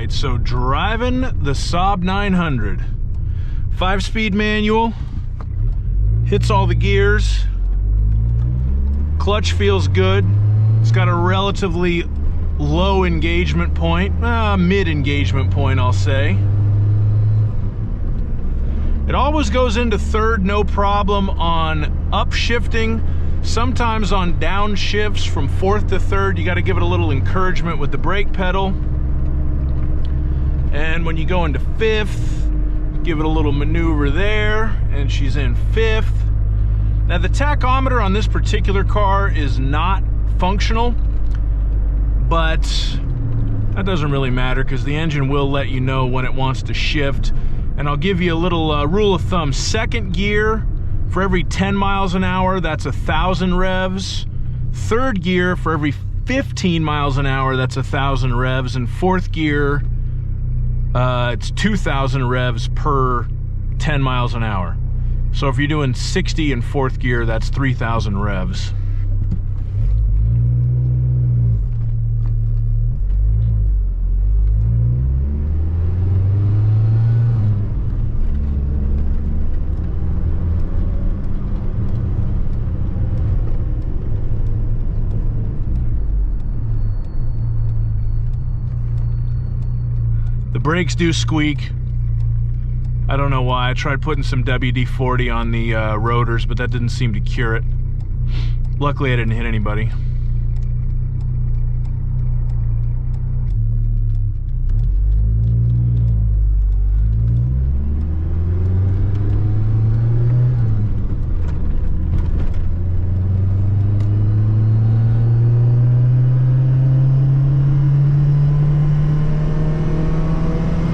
right, so driving the Saab 900. 5-speed manual, hits all the gears, clutch feels good. It's got a relatively low engagement point, mid engagement point, I'll say. It always goes into third, no problem on upshifting. Sometimes on downshifts from fourth to third, you got to give it a little encouragement with the brake pedal. And when you go into fifth, give it a little maneuver there, and she's in fifth. Now the tachometer on this particular car is not functional, but that doesn't really matter because the engine will let you know when it wants to shift. And I'll give you a little rule of thumb. Second gear, for every 10 miles an hour, that's 1,000 revs. Third gear, for every 15 miles an hour, that's 1,000 revs. And fourth gear, it's 2,000 revs per 10 miles an hour. So if you're doing 60 in fourth gear, that's 3,000 revs. The brakes do squeak. I don't know why. I tried putting some WD-40 on the rotors, but that didn't seem to cure it. Luckily, I didn't hit anybody.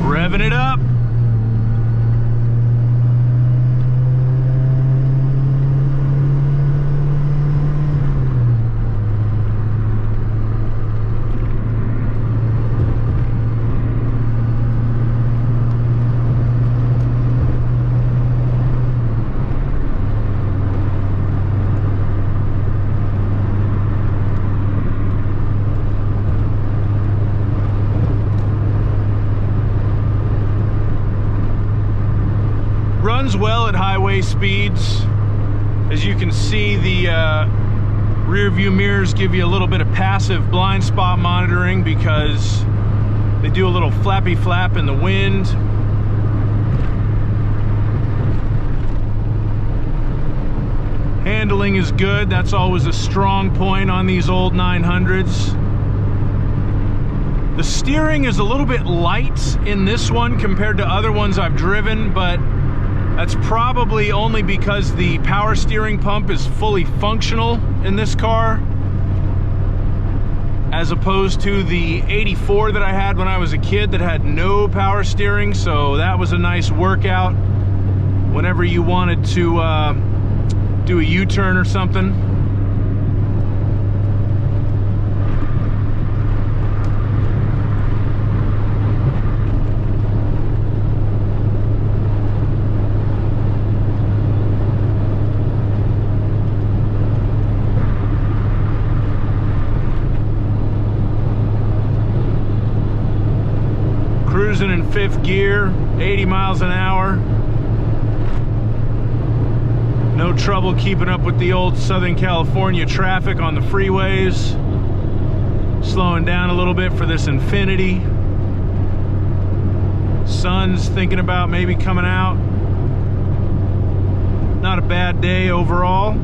Revving it up. Runs well at highway speeds. As you can see, the rear view mirrors give you a little bit of passive blind spot monitoring because they do a little flappy flap in the wind. Handling is good. That's always a strong point on these old 900s. The steering is a little bit light in this one compared to other ones I've driven, but that's probably only because the power steering pump is fully functional in this car, as opposed to the 84 that I had when I was a kid that had no power steering. So that was a nice workout whenever you wanted to do a U-turn or something. Cruising in fifth gear, 80 miles an hour. No trouble keeping up with the old Southern California traffic on the freeways. Slowing down a little bit for this Infinity. Sun's thinking about maybe coming out. Not a bad day overall.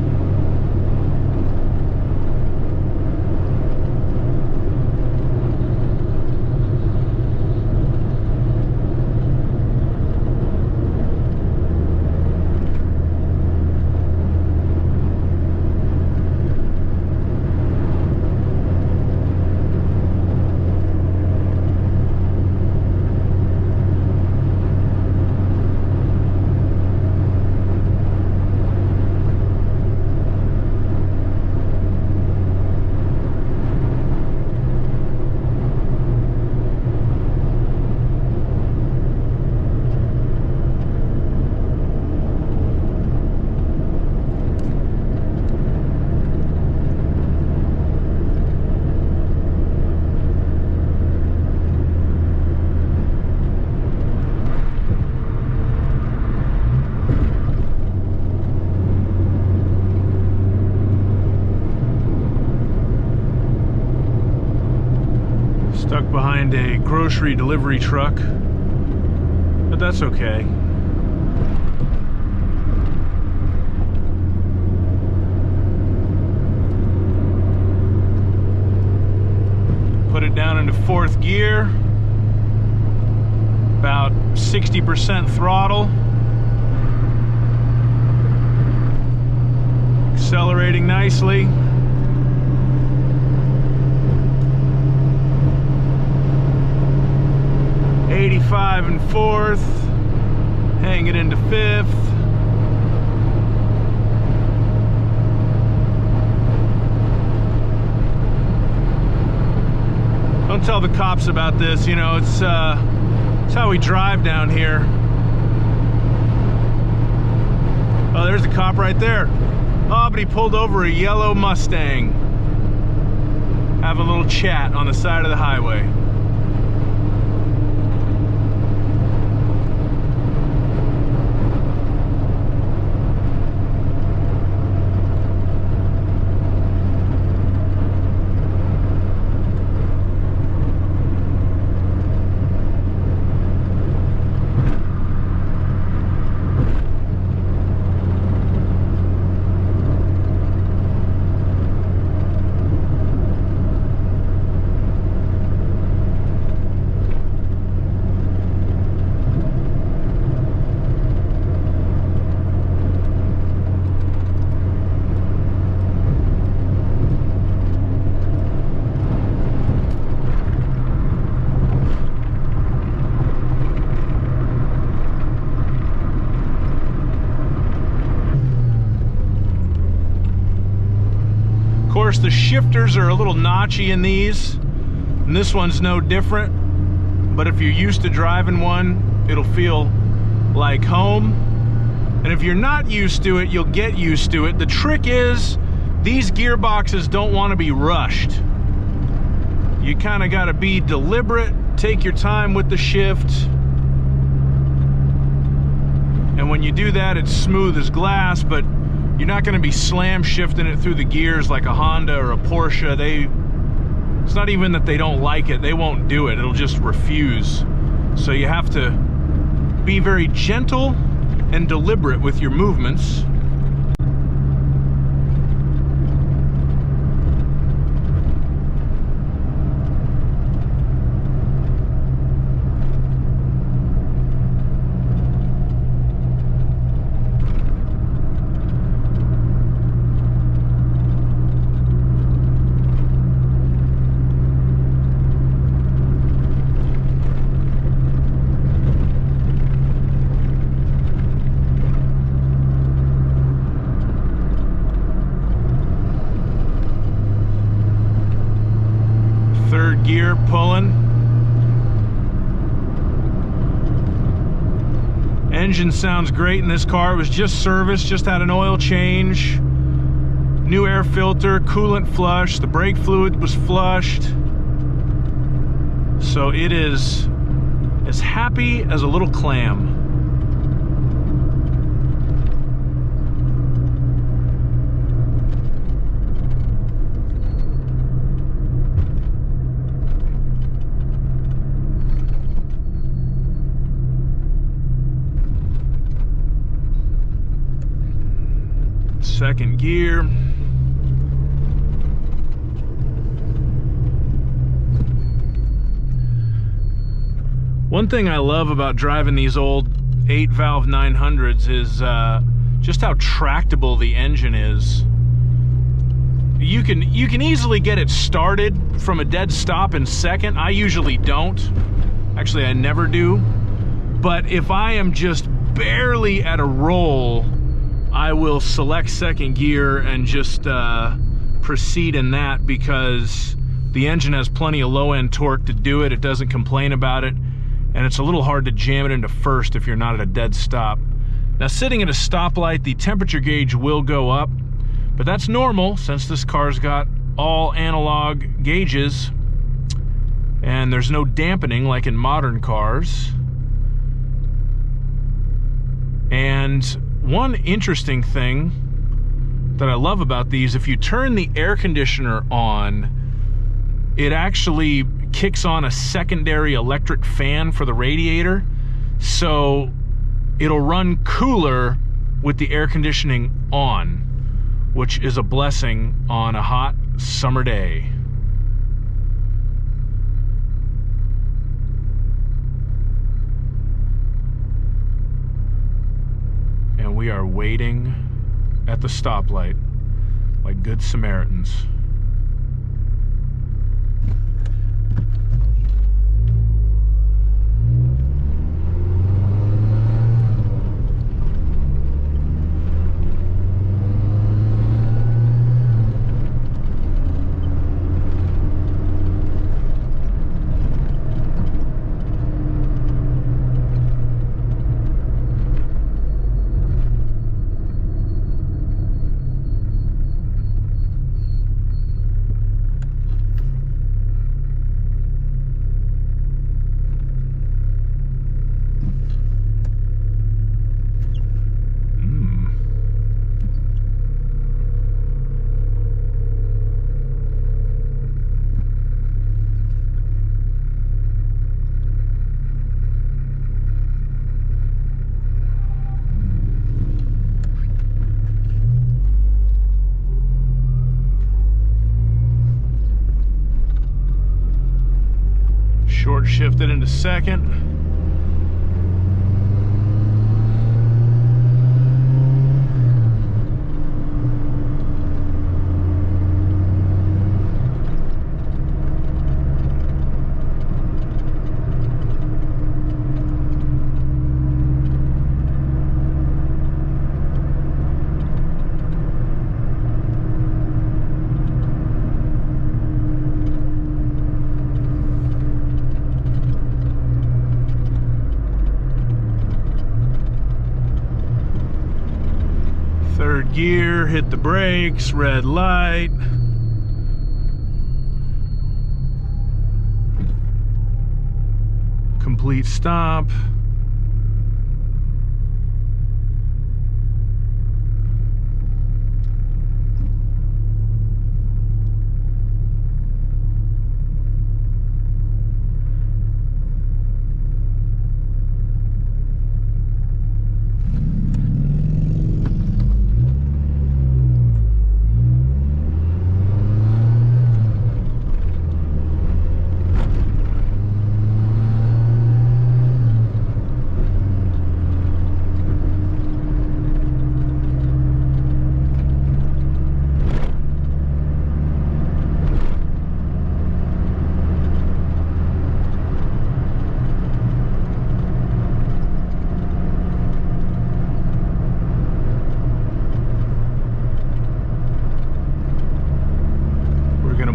behind a grocery delivery truck, but that's okay. Put it down into 4th gear, about 60% throttle. Accelerating nicely. '85 in 4th, hang it into 5th. Don't tell the cops about this, you know, it's how we drive down here. Oh, there's a cop right there. Oh, but he pulled over a yellow Mustang. Have a little chat on the side of the highway. Of course, the shifters are a little notchy in these, and this one's no different, but if you're used to driving one, it'll feel like home. And if you're not used to it, you'll get used to it. The trick is, these gearboxes don't want to be rushed. You kind of got to be deliberate, take your time with the shift, and when you do that, it's smooth as glass, but you're not going to be slam shifting it through the gears like a Honda or a Porsche. It's not even that they don't like it, they won't do it. It'll just refuse. So you have to be very gentle and deliberate with your movements. Gear pulling. Engine sounds great in this car. It was just serviced, just had an oil change, new air filter, coolant flush, the brake fluid was flushed. So it is as happy as a little clam. Second gear. One thing I love about driving these old 8-valve 900s is just how tractable the engine is. You can easily get it started from a dead stop in second. I usually don't. Actually, I never do. But if I am just barely at a roll, I will select second gear and just proceed in that, because the engine has plenty of low-end torque to do it. It doesn't complain about it, and it's a little hard to jam it into first if you're not at a dead stop. Now, sitting at a stoplight, the temperature gauge will go up, but that's normal since this car's got all analog gauges, and there's no dampening like in modern cars. And one interesting thing that I love about these, if you turn the air conditioner on, it actually kicks on a secondary electric fan for the radiator, so it'll run cooler with the air conditioning on, which is a blessing on a hot summer day. And we are waiting at the stoplight like good Samaritans. Short shifted into second. Third gear, hit the brakes, red light. Complete stop.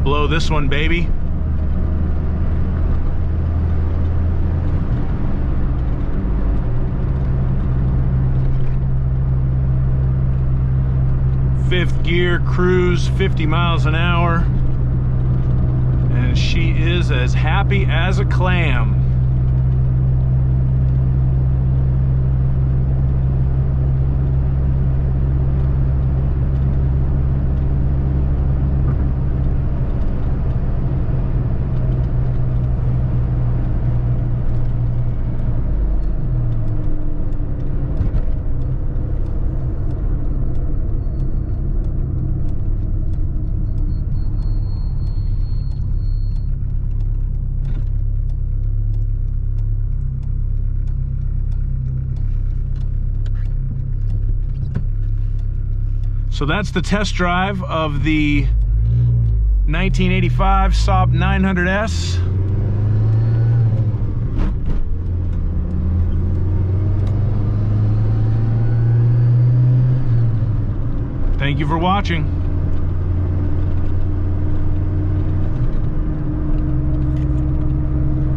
Blow this one, baby. Fifth gear, cruise 50 miles an hour, and she is as happy as a clam. So that's the test drive of the 1985 Saab 900S. Thank you for watching.